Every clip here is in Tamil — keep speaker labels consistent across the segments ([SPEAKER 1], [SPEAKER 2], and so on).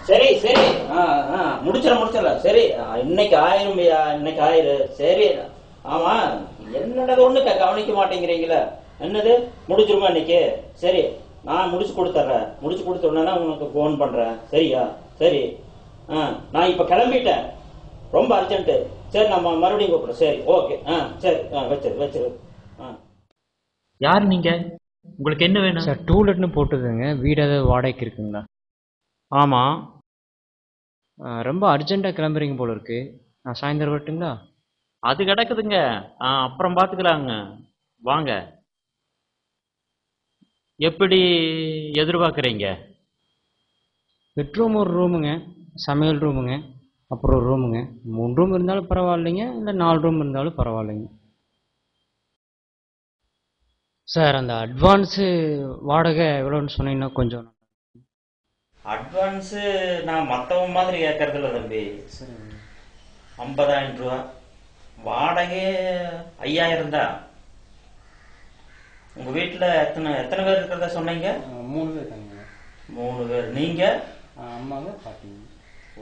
[SPEAKER 1] சரி சரி முடிச்சிடல. சரி இன்னைக்கு ஆயிரம், இன்னைக்கு ஆயிரம். சரி ஆமா, என்னடது ஒண்ணு கவனிக்க மாட்டேங்கிறீங்களா? என்னது முடிச்சிருமா இன்னைக்கு? சரி நான் முடிச்சு கொடுத்துட்றேன். முடிச்சு கொடுத்தோன்னா உனக்கு போன் பண்றேன். சரியா? சரி நான் இப்ப கிளம்பிட்டேன், ரொம்ப அர்ஜென்ட். சரி நம்ம மறுபடியும் கூப்பிடுறோம். சரி ஓகே. சரி வச்சிரு.
[SPEAKER 2] யார் நீங்க? உங்களுக்கு என்ன வேணும்
[SPEAKER 3] சார்? டூலெட்னு போட்டுதுங்க, வீடு ஏதாவது வாடகைக்கு இருக்குங்களா?
[SPEAKER 2] ஆமாம்.
[SPEAKER 3] ரொம்ப அர்ஜென்ட்டாக கிளம்புறீங்க போல இருக்கு. நான் சாயந்தரம் வரட்டுங்களா?
[SPEAKER 2] அது கிடக்குதுங்க, அப்புறம் பார்த்துக்கலாங்க. வாங்க. எப்படி எதிர்பார்க்குறீங்க?
[SPEAKER 3] பெட்ரூம் ஒரு ரூமுங்க, சமையல் ரூமுங்க, அப்புறம் ஒரு ரூமுங்க. 3 ரூம் இருந்தாலும் பரவாயில்லைங்க, இல்லை 4 ரூம் இருந்தாலும் பரவாயில்லைங்க. சார் அந்த அட்வான்ஸு வாடகை எவ்வளோன்னு சொன்னீங்கன்னா கொஞ்சம்.
[SPEAKER 1] அட்வான்ஸு நான் மற்றவங்க மாதிரி கேட்கறதில்ல தம்பி. 50,000 ரூபா. வாடகை 5,000 தான். உங்க வீட்டுல எத்தனை பேர் இருக்கிறதா சொன்னீங்க?
[SPEAKER 3] 3 பேர் தாங்க.
[SPEAKER 1] 3 பேர். நீங்க?
[SPEAKER 3] அம்மாங்க, பாட்டிங்க.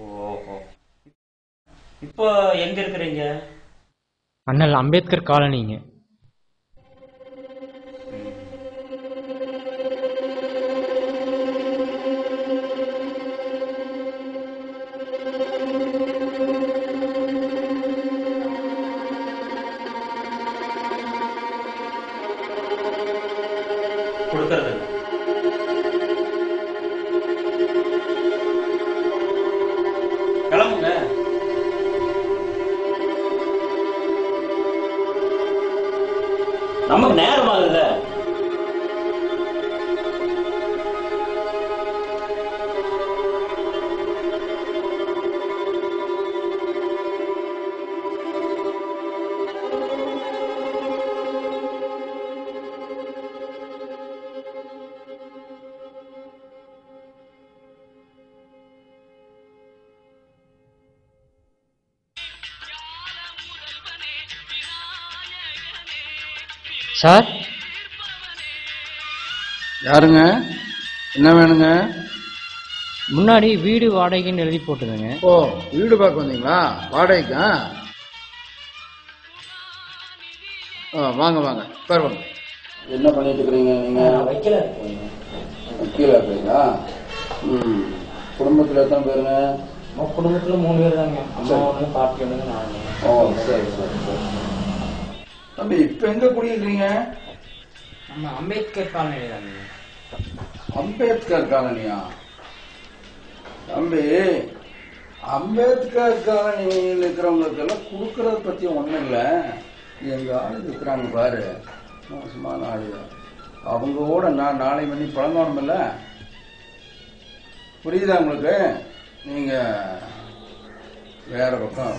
[SPEAKER 1] ஓஹோ. இப்போ எங்க இருக்கிறீங்க?
[SPEAKER 3] அண்ணல் அம்பேத்கர் காலனிங்க.
[SPEAKER 1] கொடுக்கறது கிளம்புங்க. நமக்கு நேரம் ஆகுது.
[SPEAKER 3] சார்
[SPEAKER 4] யாருங்க? என்ன வேணுங்க?
[SPEAKER 3] முன்னாடி வீடு வாடகைன்னு எழுதி போட்டுதுங்க.
[SPEAKER 4] ஓ, வீடு பார்க்க வந்தீங்களா? வாடகைக்கா? வாங்க வாங்க, பேர் வாங்க. என்ன பண்ணிட்டு இருக்கிறீங்க நீங்க?
[SPEAKER 1] வைக்கல
[SPEAKER 4] கீழே இருக்கிறீங்களா? குடும்பத்தில் எத்தனை பேருங்க?
[SPEAKER 1] குடும்பத்துல 3 பேர் தாங்க. அம்மா ஒண்ணு, பாட்டி ஒண்ணு, நான்.
[SPEAKER 4] ஓ சரி சரி சரி. தம்பி இப்ப எங்க குடியிருக்கீங்க?
[SPEAKER 3] நம்ம அம்பேத்கர் காலனி தாங்க.
[SPEAKER 4] அம்பேத்கர் காலனியா? தம்பி அம்பேத்கர் காலனியில் இருக்கிறவங்களுக்கெல்லாம் கொடுக்கறத பத்தி ஒண்ணும் இல்லை. எங்க ஆளு இருக்கிறாங்க பாரு, மோசமான ஆளு. அவங்களோட நான் நாளை மணி பழங்கணுமில்ல. புரியுதா உங்களுக்கு? நீங்க வேற பக்கம்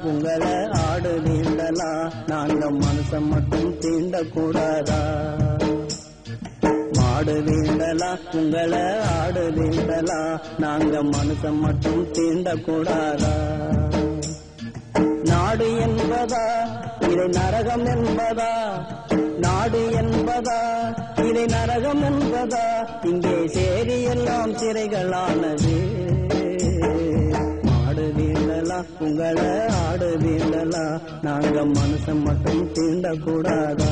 [SPEAKER 5] உங்களை ஆடு நீண்டலாம், நாங்க மனுஷன் மட்டும் தீண்டக்கூடாதா? மாடு வீண்டலாம், உங்களை ஆடு வீண்டலாம், நாங்க மனுஷன் மட்டும் தீண்டக்கூடாதா? நாடு என்பதா இதை நரகம் என்பதா? நாடு என்பதா இதை நரகம் என்பதா? இங்கே சேரி எல்லாம் சிறைகளானது. உங்களை ஆடு வீண்டலாம், நாங்க மனுஷன் மட்டும் தீண்டக்கூடாதா?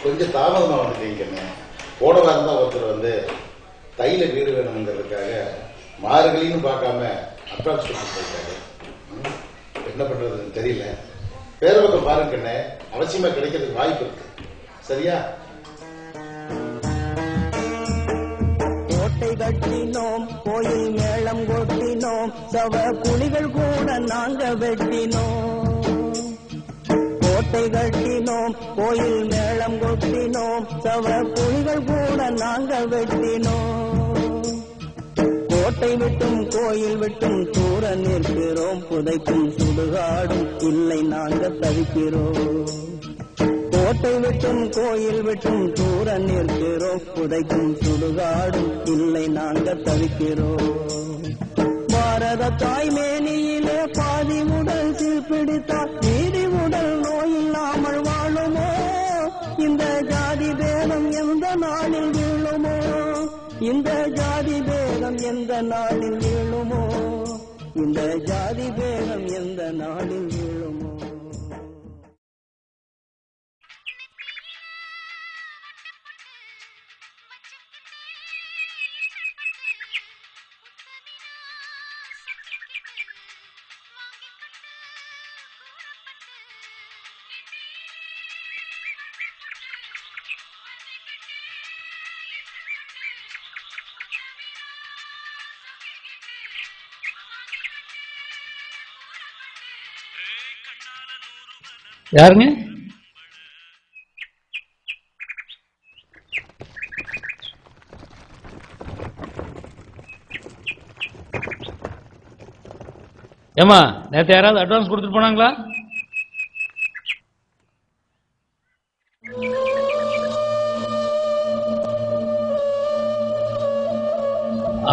[SPEAKER 6] கொஞ்சம் தாமதமாக வந்துட்டீங்கன்னு போனவா இருந்தா ஒருத்தர் வந்து தையில வீடு வேணுங்கிறதுக்காக மார்கழின்னு பார்க்காம அப்ராக்ஸ் போயிருக்காரு. என்ன பண்றதுன்னு தெரியல. வேற பக்கம் பாருங்கண்ணே, அவசியமா கிடைக்கிறதுக்கு வாய்ப்பு இருக்கு. சரியா?
[SPEAKER 5] கோட்டை கட்டினோம், கோயில் மேளம் கொட்டினோம், சவ புலிகள் கூட நாங்க வெட்டினோம். கோட்டை கட்டினோம், கோயில் மேளம் கொட்டினோம், சவ புலிகள் கூட நாங்க வெட்டினோம். கோட்டை விட்டும் கோயில் விட்டும் தூர நிற்கிறோம், புதைக்கும் சுடுகாடும் இல்லை நாங்க தவிக்கிறோம். கோட்டை விட்டும் கோயில் விட்டும் தூர நிற்கிறோம், புதைக்கும் சுடுகாடும் இல்லை நாங்க தவிக்கிறோம். பாரத தாய் மேனியிலே பாதி உடல் சீர்பிடித்தால் மீதி உடல் நோயில்லாமல் வாழுமோ? இந்த ஜாதி பேதம் எந்த நாளில் வீழுமோ? இந்த ஜாதி பேதம் எந்த நாளில் வீழுமோ? இந்த ஜாதி பேதம் எந்த நாளில் வீழுமோ?
[SPEAKER 7] யாருங்க? ஏமா நேற்று யாராவது அட்வான்ஸ் கொடுத்துட்டு போனாங்களா?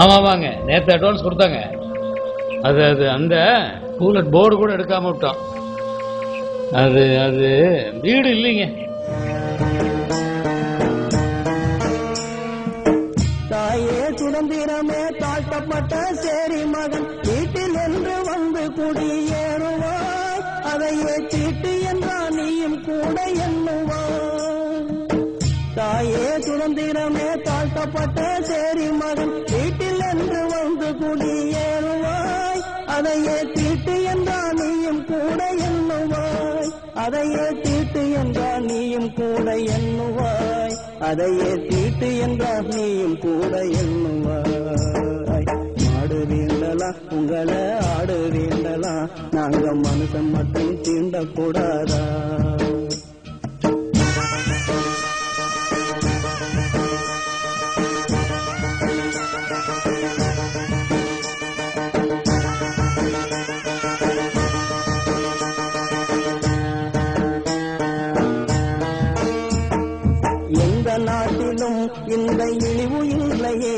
[SPEAKER 7] ஆமாங்க, நேற்று அட்வான்ஸ் கொடுத்தாங்க. அது அந்த டூலெட் போர்டு கூட எடுக்காம விட்டோம். அது வீடு இல்லைங்க.
[SPEAKER 5] தாயே சுதந்திரமே தாழ்த்தப்பட்ட சேரி மகன் வீட்டில் என்று வந்து குடியேறுவாய், அதையே சீட்டு என்றால் நீயும் கூட எண்ணுவாய். தாயே சுதந்திரமே தாழ்த்தப்பட்ட சேரி மகன் வீட்டில் என்று வந்து குடியேறுவாய், அதையே தீட்டு என்றால் நீயும் கூட எண்ணுவாய். அதையே தீட்டு என்றால் நீயும் கூட எண்ணுவாய். அதையே தீட்டு என்றால் நீயும் கூட எண்ணுவாய். மாடு வீண்டலாம் உங்களை ஆடு வீண்டலாம், நாங்க மனுஷன் மட்டும் தீண்டக்கூடாதா? நாட்டிலும் இந்த இழிவு இல்லையே,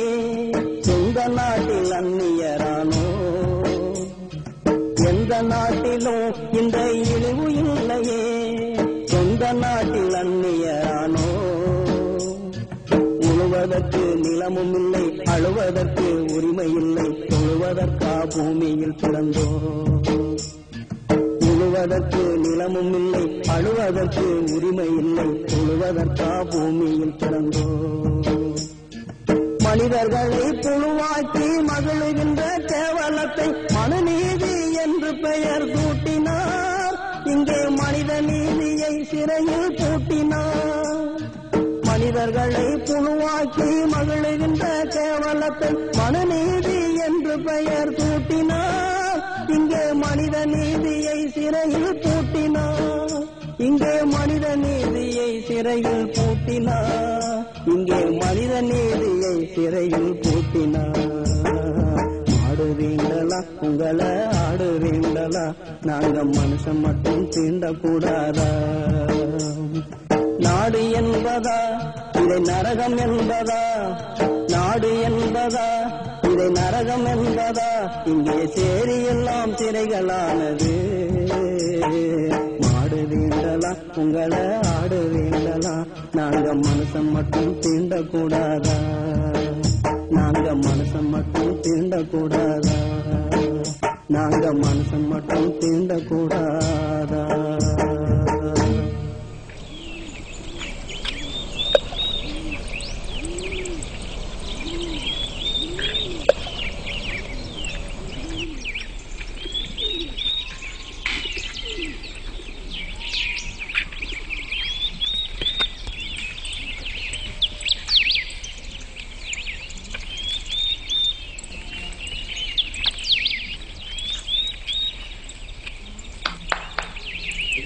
[SPEAKER 5] சொந்த நாட்டில் அந்நியரானோ. எந்த நாட்டிலும் இந்த இழிவு இல்லையே, சொந்த நாட்டில் அந்நியரானோ. உழுவதற்கு நிலமும் இல்லை, அழுவதற்கு உரிமை இல்லை, தொழுவதற்கா பூமியில் பிறந்தோ. உழுவதற்கு நிலமும் இல்லை, அழுவதற்கு உரிமை இல்லை, தொழுவதற்கா பூமியில் பிறந்தோ. மனிதர்களை புழுவாக்கி மகிழ்கின்ற கேவலத்தை மனுநீதி என்று பெயர் சூட்டினார். இங்கே மனித நீதியை சிறையில் பூட்டினார். மனிதர்களை புழுவாக்கி மகிழ்கின்ற கேவலத்தை மனுநீதி என்று பெயர் சூட்டினார். இங்கே மனித நீதியை சிறையில் பூட்டினார். இங்கே மனித நீதியை சிறையில் பூட்டினார். இங்கே மனித நீதியை சிறையில் பூட்டினார். ஆடு வீண்டலா உங்களை ஆடு வீண்டலா, நாங்க மனுஷன் மட்டும் தீண்டக்கூடாதா? நாடு என்பதா இதை நரகம் என்பதா? நாடு என்பதா இதை நரகம் என்பதா? இங்கே சேரி எல்லாம் சிறைகளானது. மாடு வீண்டலா உங்களை ஆடு வீண்டலா, நாங்க மனுஷன் மட்டும் தீண்டக்கூடாதா? நாங்க மனுஷன் மட்டும் தீண்டக்கூடாதா? நாங்க மனுஷன் மட்டும் தீண்டக்கூடாதா?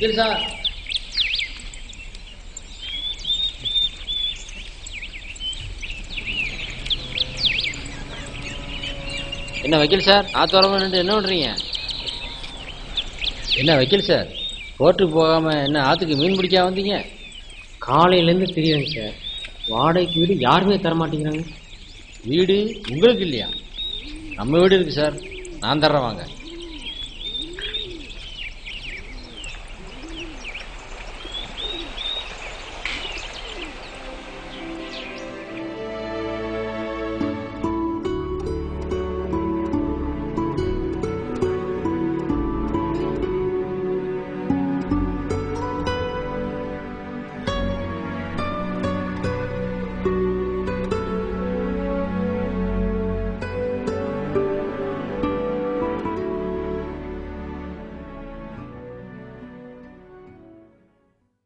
[SPEAKER 7] வக்கீல் சார்.
[SPEAKER 3] என்ன வக்கீல் சார் ஆத்தோரமா நின்று என்ன பண்ணுறீங்க?
[SPEAKER 7] என்ன வக்கீல் சார், கோர்ட்டுக்கு போகாமல் என்ன ஆற்றுக்கு மீன் பிடிக்க வந்தீங்க?
[SPEAKER 3] காலையிலேருந்து தெரியுங்க சார், வாடகைக்கு வீடு யாருமே தர மாட்டேங்கிறாங்க.
[SPEAKER 7] வீடு உங்களுக்கு இல்லையா? நம்ம வீடு இருக்கு சார், நான் தர்றேன் வாங்க.